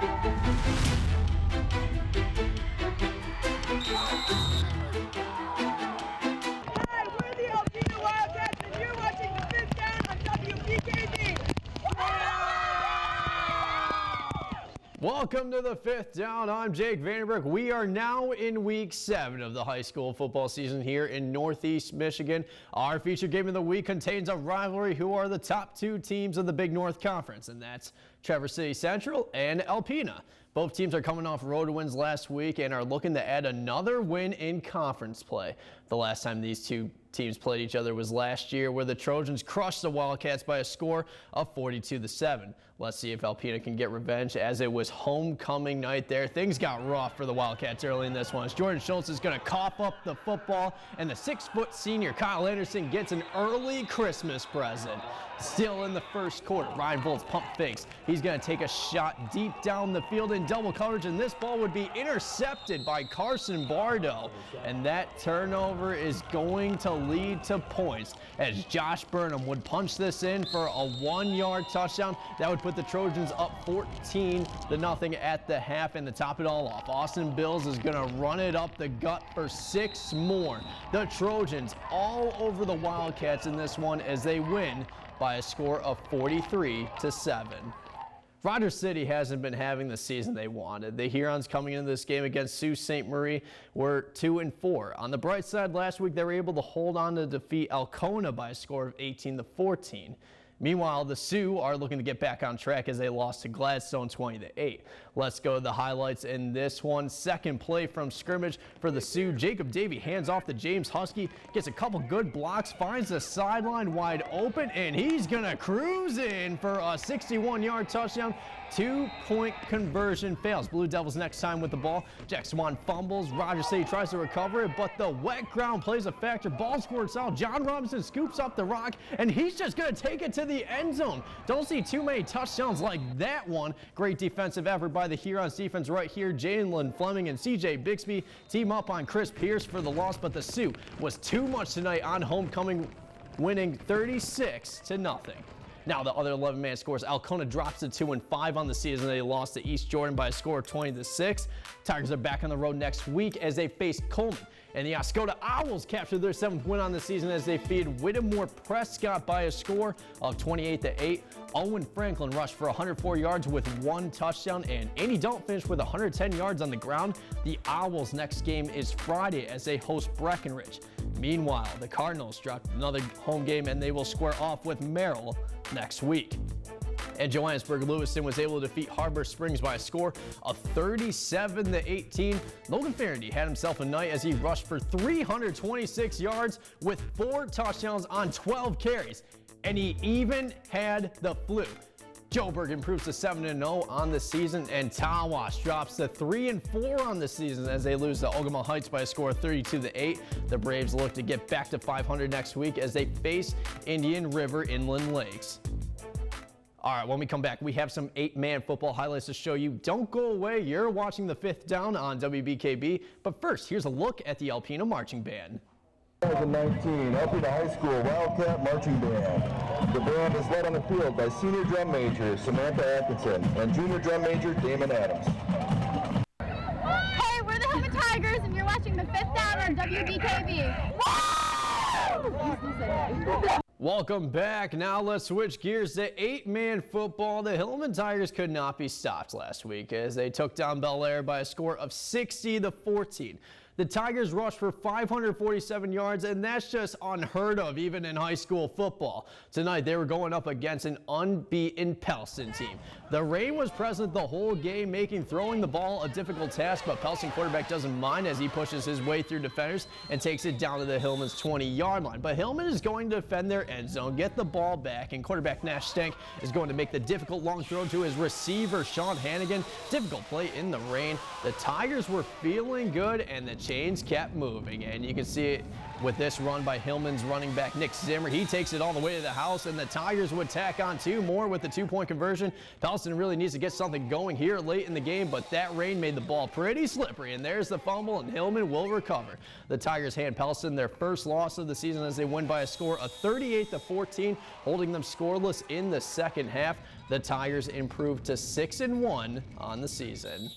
We're the Alpena Wildcats, and you're watching the Fifth Down on WBKB. Welcome to the Fifth Down. I'm Jake Vandenberg. We are now in week 7 of the high school football season here in Northeast Michigan. Our featured game of the week contains a rivalry who are the top 2 teams of the Big North Conference, and that's Traverse City Central and Alpena. Both teams are coming off road wins last week and are looking to add another win in conference play. The last time these two teams played each other was last year, where the Trojans crushed the Wildcats by a score of 42-7. Let's see if Alpena can get revenge, as it was homecoming night there. Things got rough for the Wildcats early in this one, as Jordan Schultz is going to cough up the football, and the 6-foot senior Kyle Anderson gets an early Christmas present. Still in the first quarter, Ryan Volt's pump fakes. He's going to take a shot deep down the field in double coverage, and this ball would be intercepted by Carson Bardo. And that turnover is going to lead to points, as Josh Burnham would punch this in for a 1-yard touchdown. That would put the Trojans up 14-0 at the half, and to top it all off, Austin Bills is going to run it up the gut for 6 more. The Trojans all over the Wildcats in this one as they win by a score of 43-7. Rogers City hasn't been having the season they wanted. The Hurons coming into this game against Sault Ste. Marie were 2-4. On the bright side, last week they were able to hold on to defeat Alcona by a score of 18-14. Meanwhile, the Sioux are looking to get back on track as they lost to Gladstone 20-8. Let's go to the highlights in this one. Second play from scrimmage for the Sioux. Jacob Davey hands off to James Husky, gets a couple good blocks, finds the sideline wide open, and he's going to cruise in for a 61-yard touchdown. 2-point conversion fails. Blue Devils next time with the ball. Jack Swan fumbles. Rogers City tries to recover it, but the wet ground plays a factor. Ball squirts out. John Robinson scoops up the rock, and he's just going to take it to the end zone. Don't see too many touchdowns like that one. Great defensive effort by the Hurons defense right here. Jalen Fleming and CJ Bixby team up on Chris Pierce for the loss, but the Sioux was too much tonight on homecoming, winning 36-0. Now the other 11-man scores. Alcona drops to 2-5 on the season. They lost to East Jordan by a score of 20-6. Tigers are back on the road next week as they face Coleman. And the Oscoda Owls captured their 7th win on the season as they defeated Whittemore-Prescott by a score of 28-8. Owen Franklin rushed for 104 yards with 1 touchdown, and Andy Dalton finished with 110 yards on the ground. The Owls' next game is Friday as they host Breckenridge. Meanwhile, the Cardinals dropped another home game, and they will square off with Merrill next week. And Johannesburg-Lewiston was able to defeat Harbor Springs by a score of 37-18. Logan Faraday had himself a night as he rushed for 326 yards with 4 touchdowns on 12 carries. And he even had the flu. Joburg improves to 7-0 on the season, and Tawas drops to 3-4 on the season as they lose to Ogemaw Heights by a score of 32-8. The Braves look to get back to 500 next week as they face Indian River Inland Lakes. All right, when we come back, we have some 8-man football highlights to show you. Don't go away. You're watching the Fifth Down on WBKB. But first, here's a look at the Alpena Marching Band. 2019 Alpena High School Wildcat Marching Band. The band is led on the field by senior drum major Samantha Atkinson and junior drum major Damon Adams. Hey, we're the Hillman Tigers, and you're watching the Fifth Down on WBKB. Welcome back. Now let's switch gears to 8-man football. The Hillman Tigers could not be stopped last week as they took down Bel Air by a score of 60-14. The Tigers rushed for 547 yards, and that's just unheard of even in high school football. Tonight, they were going up against an unbeaten Pellston team. The rain was present the whole game, making throwing the ball a difficult task, but Pellston quarterback doesn't mind as he pushes his way through defenders and takes it down to the Hillman's 20-yard line. But Hillman is going to defend their end zone, get the ball back, and quarterback Nash Stank is going to make the difficult long throw to his receiver, Sean Hannigan. Difficult play in the rain. The Tigers were feeling good, and the chains kept moving, and you can see it with this run by Hillman's running back Nick Zimmer. He takes it all the way to the house, and the Tigers would tack on 2 more with the 2-point conversion. Pellston really needs to get something going here late in the game, but that rain made the ball pretty slippery, and there's the fumble, and Hillman will recover. The Tigers hand Pellston their first loss of the season as they win by a score of 38-14, holding them scoreless in the second half. the Tigers improved to 6-1 on the season.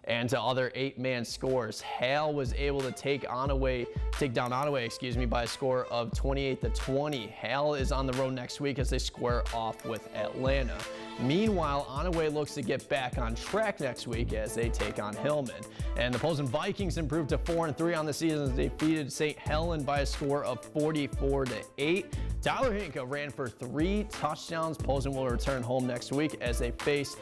And to other 8-man scores, Hale was able to take down Onaway, by a score of 28-20. Hale is on the road next week as they square off with Atlanta. Meanwhile, Onaway looks to get back on track next week as they take on Hillman. And the Posen Vikings improved to 4-3 on the season as they defeated St. Helen by a score of 44-8. Tyler Hinka ran for 3 touchdowns. Posen will return home next week as they face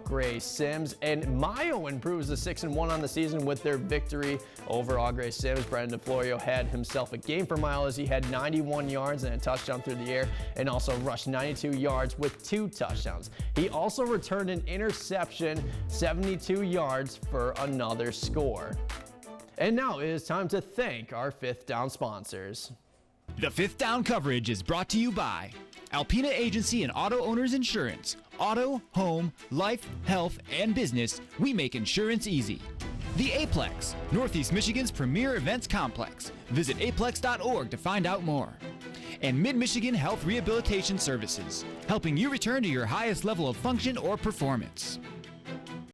Gres-Sims. And Mayo improves to 6-1 on the season with their victory over Gres-Sims. Brendan DeFlorio had himself a game for Mayo as he had 91 yards and a touchdown through the air, and also rushed 92 yards with 2 touchdowns. He also returned an interception, 72 yards for another score. And now it is time to thank our 5th Down sponsors. The 5th Down coverage is brought to you by Alpena Agency and Auto Owners Insurance. Auto, home, life, health, and business, we make insurance easy. The Aplex, Northeast Michigan's premier events complex. Visit aplex.org to find out more. And Mid-Michigan Health Rehabilitation Services, helping you return to your highest level of function or performance.